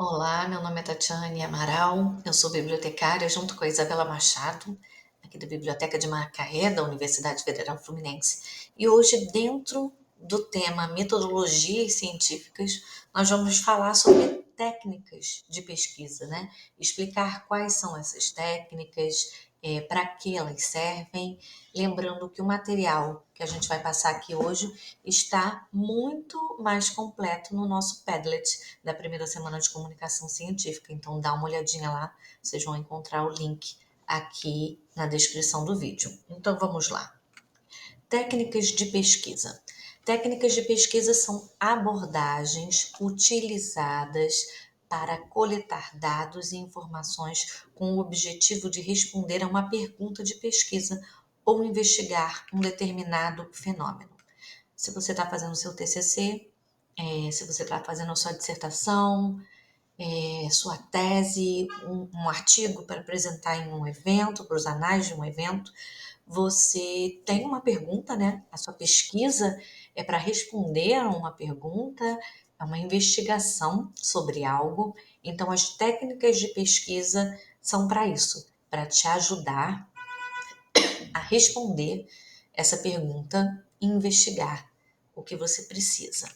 Olá, meu nome é Tatiane Amaral, eu sou bibliotecária junto com a Isabela Machado, aqui da Biblioteca de Macaé, da Universidade Federal Fluminense. E hoje, dentro do tema metodologias científicas, nós vamos falar sobre técnicas de pesquisa, né? Explicar quais são essas técnicas, para que elas servem. Lembrando que o material que a gente vai passar aqui hoje está muito mais completo no nosso Padlet da primeira semana de comunicação científica. Então dá uma olhadinha lá, vocês vão encontrar o link aqui na descrição do vídeo. Então vamos lá. Técnicas de pesquisa. Técnicas de pesquisa são abordagens utilizadas para coletar dados e informações com o objetivo de responder a uma pergunta de pesquisa ou investigar um determinado fenômeno. Se você está fazendo seu TCC, se você está fazendo a sua dissertação, sua tese, um artigo para apresentar em um evento, para os anais de um evento, você tem uma pergunta, né? A sua pesquisa é para responder a uma pergunta, é uma investigação sobre algo. Então, as técnicas de pesquisa são para isso, para te ajudar a responder essa pergunta e investigar o que você precisa.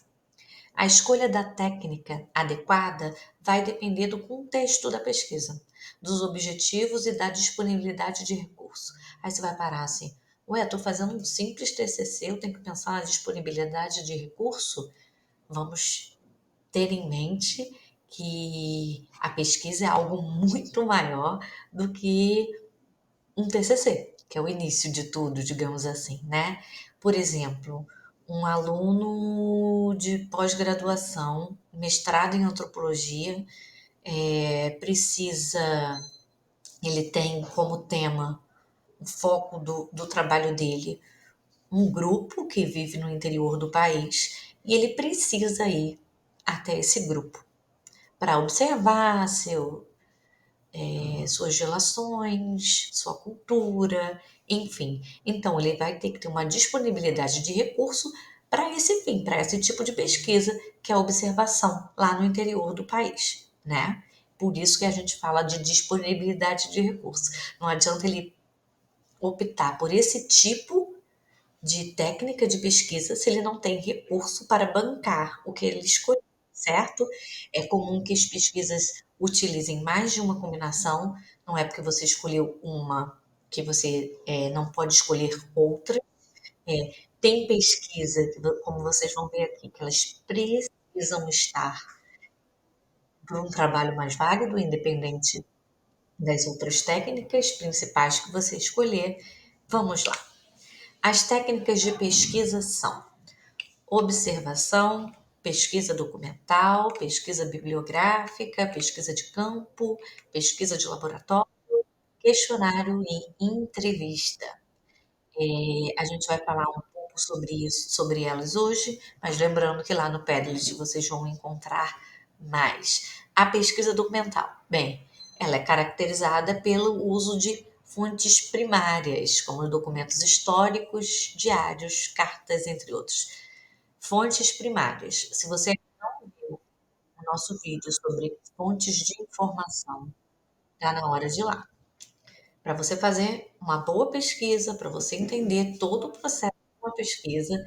A escolha da técnica adequada vai depender do contexto da pesquisa, dos objetivos e da disponibilidade de recursos. Aí você vai parar assim, ué, estou fazendo um simples TCC, eu tenho que pensar na disponibilidade de recurso? Vamos ter em mente que a pesquisa é algo muito maior do que um TCC, que é o início de tudo, digamos assim, né? Por exemplo, um aluno de pós-graduação, mestrado em antropologia, precisa, ele tem como tema, o foco do trabalho dele, um grupo que vive no interior do país, e ele precisa ir até esse grupo para observar suas relações, sua cultura, enfim. Então, ele vai ter que ter uma disponibilidade de recurso para esse fim, para esse tipo de pesquisa, que é a observação lá no interior do país, né? Por isso que a gente fala de disponibilidade de recursos. Não adianta ele optar por esse tipo de técnica de pesquisa se ele não tem recurso para bancar o que ele escolheu, certo? É comum que as pesquisas utilizem mais de uma combinação, não é porque você escolheu uma que você não pode escolher outra. Tem pesquisa, como vocês vão ver aqui, que elas precisam estar por um trabalho mais válido, independente das outras técnicas principais que você escolher. Vamos lá. As técnicas de pesquisa são observação, pesquisa documental, pesquisa bibliográfica, pesquisa de campo, pesquisa de laboratório, questionário e entrevista. A gente vai falar um pouco sobre isso, sobre elas hoje, mas lembrando que lá no Padlet vocês vão encontrar mais. A pesquisa documental, bem, ela é caracterizada pelo uso de fontes primárias, como documentos históricos, diários, cartas, entre outros. Fontes primárias. Se você não viu o nosso vídeo sobre fontes de informação, está na hora de ir lá. Para você fazer uma boa pesquisa, para você entender todo o processo de uma pesquisa,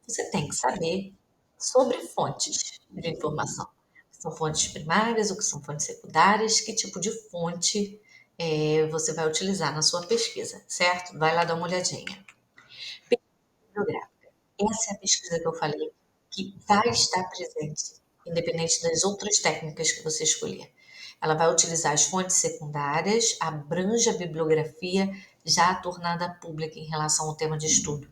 você tem que saber sobre fontes de informação. São fontes primárias, o que são fontes secundárias, que tipo de fonte você vai utilizar na sua pesquisa, certo? Vai lá dar uma olhadinha. Bibliográfica. Essa é a pesquisa que eu falei que vai estar presente, independente das outras técnicas que você escolher. Ela vai utilizar as fontes secundárias, abrange a bibliografia já tornada pública em relação ao tema de estudo.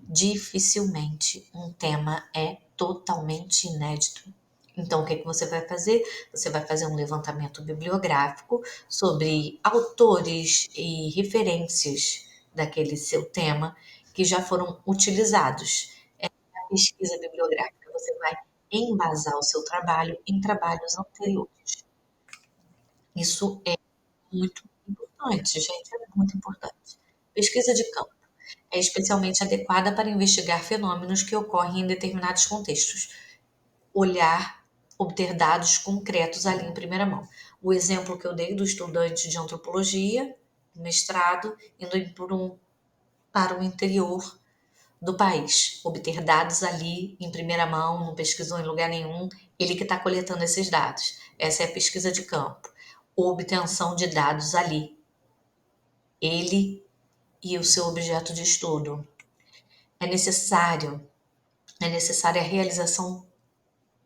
Dificilmente um tema é totalmente inédito. Então, o que você vai fazer? Você vai fazer um levantamento bibliográfico sobre autores e referências daquele seu tema que já foram utilizados. Na pesquisa bibliográfica, você vai embasar o seu trabalho em trabalhos anteriores. Isso é muito importante, gente, é muito importante. Pesquisa de campo é especialmente adequada para investigar fenômenos que ocorrem em determinados contextos. Olhar obter dados concretos ali em primeira mão. O exemplo que eu dei do estudante de antropologia, mestrado, indo para o interior do país, obter dados ali em primeira mão, não pesquisou em lugar nenhum, ele que está coletando esses dados. Essa é a pesquisa de campo, obtenção de dados ali, ele e o seu objeto de estudo. É necessário, é necessária a realização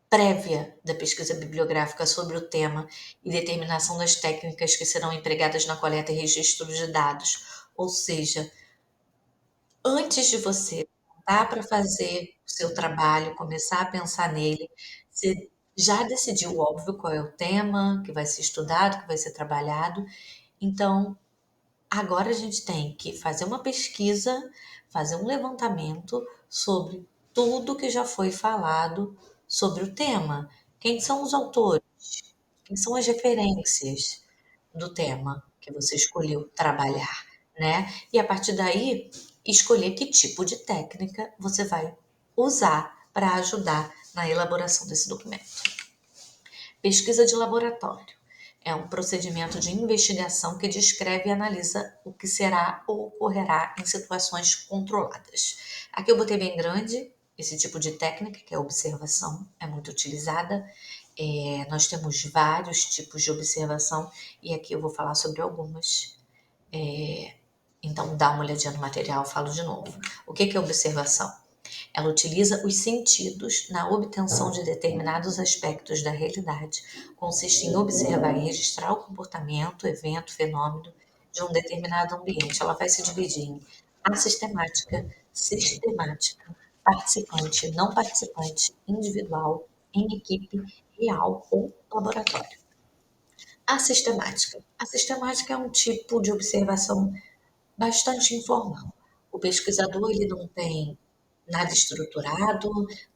prévia da pesquisa bibliográfica sobre o tema e determinação das técnicas que serão empregadas na coleta e registro de dados. Ou seja, antes de você sentar para fazer o seu trabalho, começar a pensar nele, você já decidiu, óbvio, qual é o tema que vai ser estudado, que vai ser trabalhado. Então, agora a gente tem que fazer uma pesquisa, fazer um levantamento sobre tudo que já foi falado sobre o tema. Quem são os autores? Quem são as referências do tema que você escolheu trabalhar, né? E a partir daí, escolher que tipo de técnica você vai usar para ajudar na elaboração desse documento. Pesquisa de laboratório. É um procedimento de investigação que descreve e analisa o que será ou ocorrerá em situações controladas. Aqui eu botei bem grande esse tipo de técnica, que é a observação, é muito utilizada. Nós temos vários tipos de observação e aqui eu vou falar sobre algumas. Então, dá uma olhadinha no material, falo de novo. O que é observação? Ela utiliza os sentidos na obtenção de determinados aspectos da realidade. Consiste em observar e registrar o comportamento, evento, fenômeno de um determinado ambiente. Ela vai se dividir em assistemática, sistemática, participante, não participante, individual, em equipe, real ou laboratório. A sistemática. A sistemática é um tipo de observação bastante informal. O pesquisador ele não tem nada estruturado,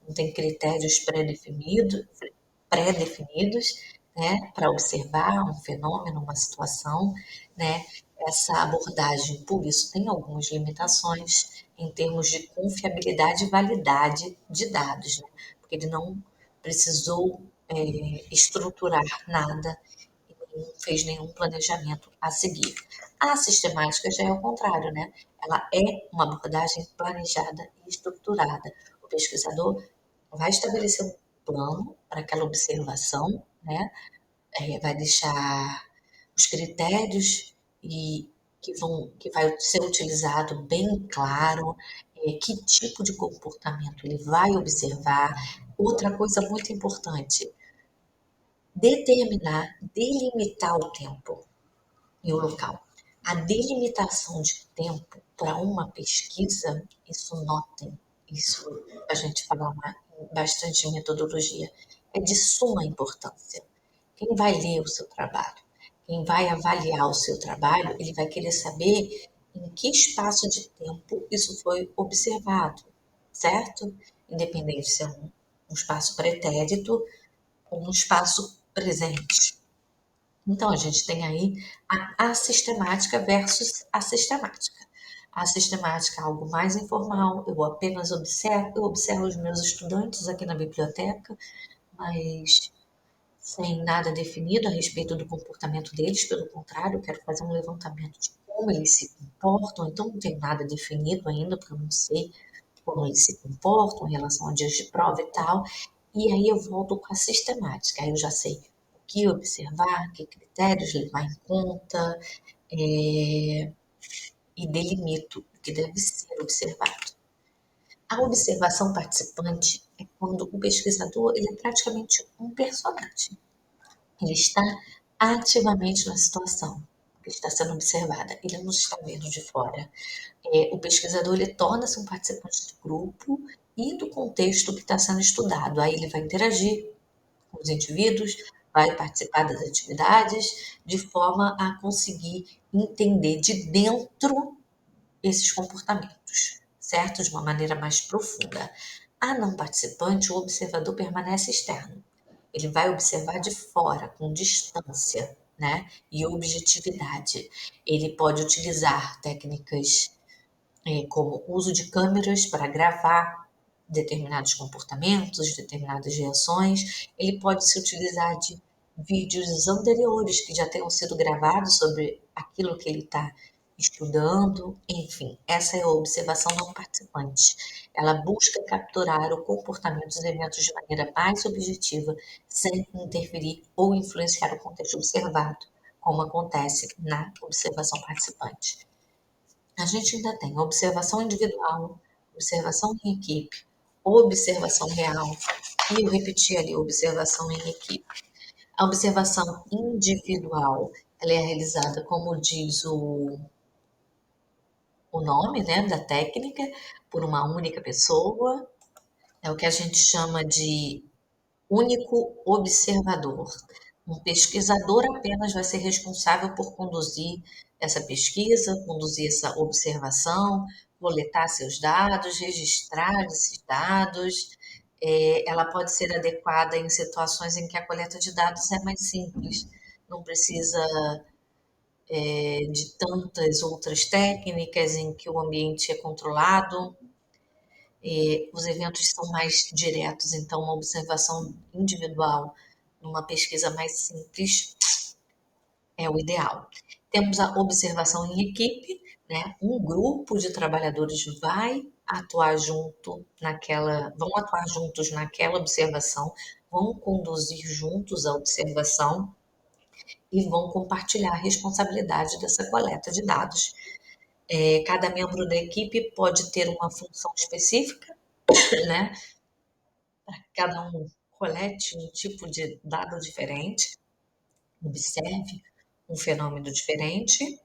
não tem critérios pré-definidos, né, para observar um fenômeno, uma situação, né? Essa abordagem, por isso, tem algumas limitações em termos de confiabilidade e validade de dados, né? Porque ele não precisou estruturar nada não fez nenhum planejamento a seguir. A sistemática já é o contrário, né? Ela é uma abordagem planejada e estruturada. O pesquisador vai estabelecer um plano para aquela observação, né? Vai deixar os critérios e que vai ser utilizado bem claro, que tipo de comportamento ele vai observar. Outra coisa muito importante, determinar, delimitar o tempo e o local. A delimitação de tempo para uma pesquisa, isso notem, isso a gente fala bastante em metodologia, é de suma importância. Quem vai ler o seu trabalho, quem vai avaliar o seu trabalho, ele vai querer saber em que espaço de tempo isso foi observado, certo? Independente se é um espaço pretérito ou um espaço presente. Então, a gente tem aí a sistemática versus a sistemática. A sistemática é algo mais informal, eu apenas observo, eu observo os meus estudantes aqui na biblioteca, mas sem nada definido a respeito do comportamento deles, pelo contrário, eu quero fazer um levantamento de como eles se comportam, então não tem nada definido ainda, porque eu não sei como eles se comportam em relação a dias de prova e tal. E aí eu volto com a sistemática. Aí eu já sei o que observar, que critérios levar em conta, e delimito o que deve ser observado. A observação participante é quando o pesquisador ele é praticamente um personagem. Ele está ativamente na situação que está sendo observada. Ele não está vendo de fora. O pesquisador ele torna-se um participante do grupo e do contexto que está sendo estudado. Aí ele vai interagir com os indivíduos, vai participar das atividades, de forma a conseguir entender de dentro esses comportamentos, certo? De uma maneira mais profunda. A não participante, o observador permanece externo. Ele vai observar de fora, com distância, né? E objetividade. Ele pode utilizar técnicas como uso de câmeras para gravar, determinados comportamentos, determinadas reações. Ele pode se utilizar de vídeos anteriores que já tenham sido gravados sobre aquilo que ele está estudando. Enfim, essa é a observação não participante. Ela busca capturar o comportamento dos eventos de maneira mais objetiva, sem interferir ou influenciar o contexto observado, como acontece na observação participante. A gente ainda tem observação individual, observação em equipe, observação real, e eu repeti ali, observação em equipe. A observação individual, ela é realizada, como diz o nome, né, da técnica, por uma única pessoa. É o que a gente chama de único observador. Um pesquisador apenas vai ser responsável por conduzir essa pesquisa, conduzir essa observação, coletar seus dados, registrar esses dados. Ela pode ser adequada em situações em que a coleta de dados é mais simples, não precisa de tantas outras técnicas em que o ambiente é controlado. Os eventos são mais diretos, então uma observação individual numa pesquisa mais simples é o ideal. Temos a observação em equipe, né? Um grupo de trabalhadores vão atuar juntos naquela observação, vão conduzir juntos a observação e vão compartilhar a responsabilidade dessa coleta de dados. Cada membro da equipe pode ter uma função específica, né? Cada um colete um tipo de dado diferente, observe um fenômeno diferente,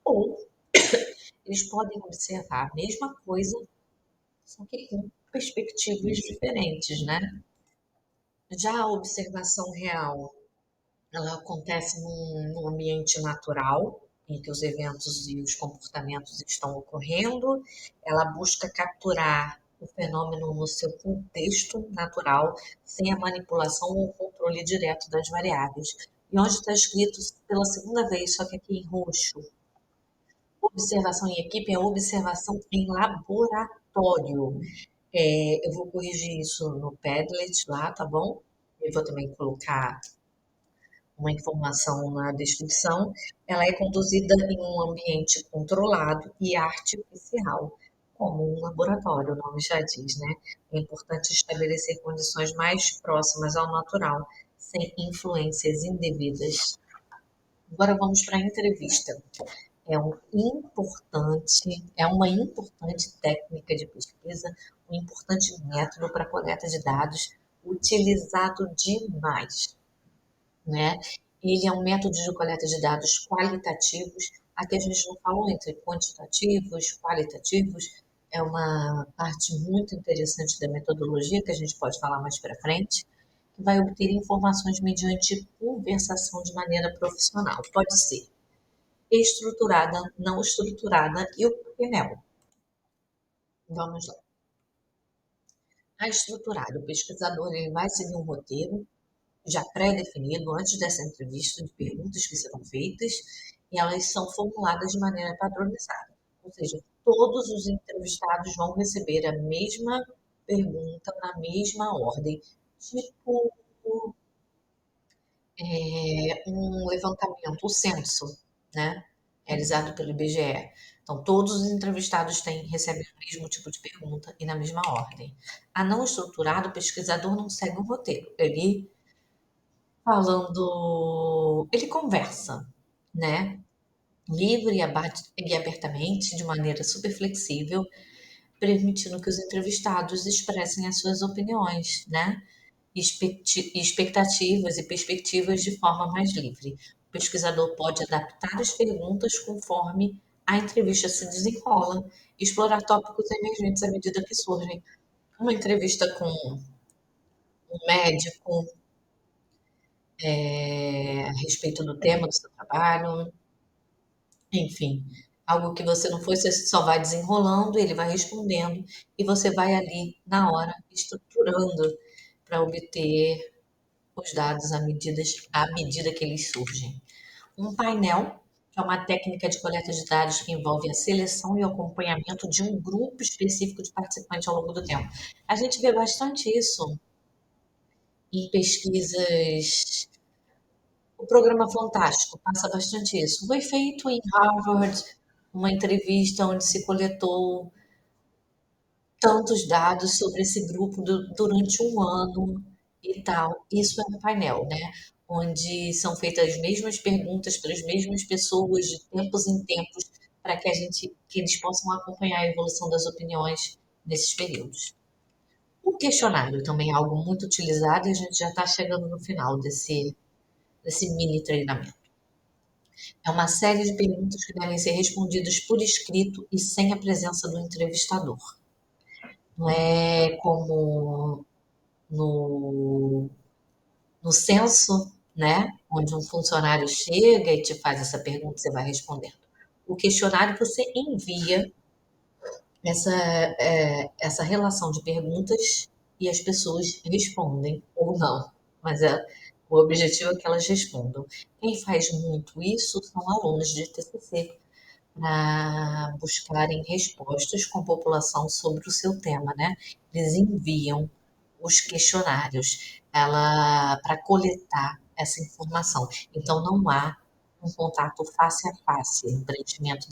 ou eles podem observar a mesma coisa, só que com perspectivas diferentes, né? Já a observação real, ela acontece num ambiente natural, em que os eventos e os comportamentos estão ocorrendo. Ela busca capturar o fenômeno no seu contexto natural, sem a manipulação ou controle direto das variáveis. E onde está escrito pela segunda vez, só que aqui em roxo, observação em equipe é observação em laboratório. Eu vou corrigir isso no Padlet lá, tá bom? Eu vou também colocar uma informação na descrição. Ela é conduzida em um ambiente controlado e artificial, como um laboratório, o nome já diz, né? É importante estabelecer condições mais próximas ao natural, sem influências indevidas. Agora vamos para a entrevista. É uma importante técnica de pesquisa, um importante método para coleta de dados, utilizado demais, né? Ele é um método de coleta de dados qualitativos. Aqui a gente não falou entre quantitativos, qualitativos. É uma parte muito interessante da metodologia que a gente pode falar mais para frente, que vai obter informações mediante conversação de maneira profissional. Pode ser estruturada, não estruturada e o painel. Vamos lá. A estruturada, o pesquisador ele vai seguir um roteiro já pré-definido antes dessa entrevista de perguntas que serão feitas e elas são formuladas de maneira padronizada. Ou seja, todos os entrevistados vão receber a mesma pergunta na mesma ordem, tipo um levantamento, o censo, né? Realizado pelo IBGE. Então, todos os entrevistados recebem o mesmo tipo de pergunta e na mesma ordem. A não estruturada, o pesquisador não segue um roteiro. Ele conversa, né? Livre e abertamente, de maneira super flexível, permitindo que os entrevistados expressem as suas opiniões, né? Expectativas e perspectivas de forma mais livre. O pesquisador pode adaptar as perguntas conforme a entrevista se desenrola, explorar tópicos emergentes à medida que surgem. Uma entrevista com um médico, a respeito do tema do seu trabalho, enfim, algo que você não foi, você só vai desenrolando, ele vai respondendo e você vai ali na hora estruturando para obter os dados à medida que eles surgem. Um painel, que é uma técnica de coleta de dados que envolve a seleção e o acompanhamento de um grupo específico de participantes ao longo do tempo. A gente vê bastante isso em pesquisas. O programa Fantástico passa bastante isso. Foi feito em Harvard uma entrevista onde se coletou tantos dados sobre esse grupo durante um ano e tal. Isso é um painel, né? Onde são feitas as mesmas perguntas para as mesmas pessoas de tempos em tempos para que eles possam acompanhar a evolução das opiniões nesses períodos. O questionário também é algo muito utilizado e a gente já está chegando no final desse mini treinamento. É uma série de perguntas que devem ser respondidas por escrito e sem a presença do entrevistador. Não é como no, no censo, né? Onde um funcionário chega e te faz essa pergunta, você vai respondendo. O questionário você envia essa relação de perguntas e as pessoas respondem ou não. Mas o objetivo é que elas respondam. Quem faz muito isso são alunos de TCC, para buscarem respostas com a população sobre o seu tema, né? Eles enviam os questionários para coletar essa informação. Então, não há um contato face a face no preenchimento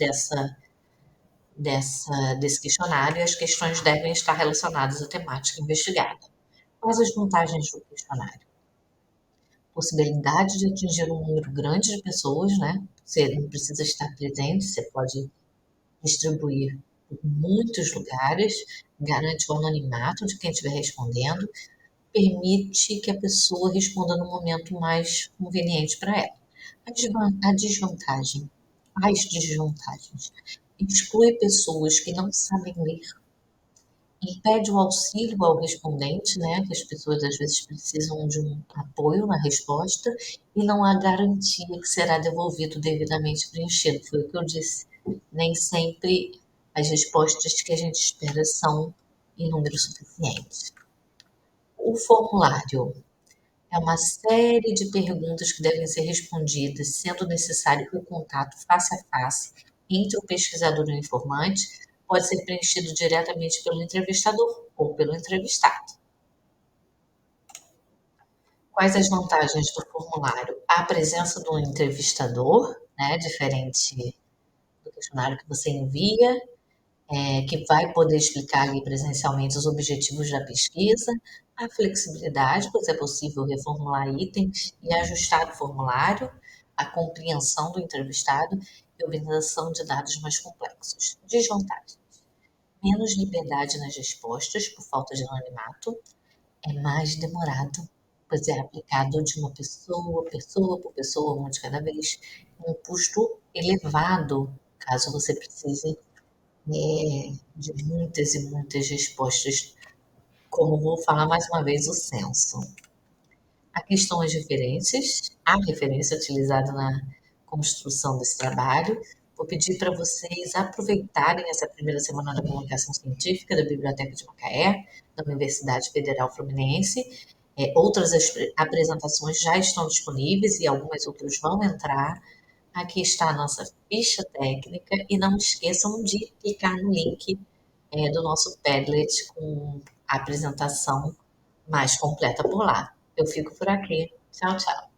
desse questionário e as questões devem estar relacionadas à temática investigada. Quais as vantagens do questionário? Possibilidade de atingir um número grande de pessoas, né? Você não precisa estar presente, você pode distribuir por muitos lugares, garante o anonimato de quem estiver respondendo, permite que a pessoa responda no momento mais conveniente para ela. A desvantagem, as desvantagens, exclui pessoas que não sabem ler, impede o auxílio ao respondente, né, que as pessoas às vezes precisam de um apoio na resposta, e não há garantia que será devolvido devidamente preenchido. Foi o que eu disse. Nem sempre as respostas que a gente espera são em número suficiente. O formulário é uma série de perguntas que devem ser respondidas, sendo necessário o contato face a face entre o pesquisador e o informante. Pode ser preenchido diretamente pelo entrevistador ou pelo entrevistado. Quais as vantagens do formulário? A presença do entrevistador, né, diferente do questionário que você envia, que vai poder explicar ali presencialmente os objetivos da pesquisa, a flexibilidade, pois é possível reformular itens e ajustar o formulário, a compreensão do entrevistado e a organização de dados mais complexos. Desvantagem: menos liberdade nas respostas por falta de anonimato, é mais demorado, pois é aplicado de uma pessoa por pessoa, uma de cada vez, um custo elevado, caso você precise de muitas e muitas respostas, como vou falar mais uma vez o censo. Aqui estão as referências, a referência utilizada na construção desse trabalho. Vou pedir para vocês aproveitarem essa primeira semana da comunicação científica da Biblioteca de Macaé, da Universidade Federal Fluminense. Outras apresentações já estão disponíveis e algumas outras vão entrar. Aqui está a nossa ficha técnica e não esqueçam de clicar no link do nosso Padlet com a apresentação mais completa por lá. Eu fico por aqui. Tchau, tchau.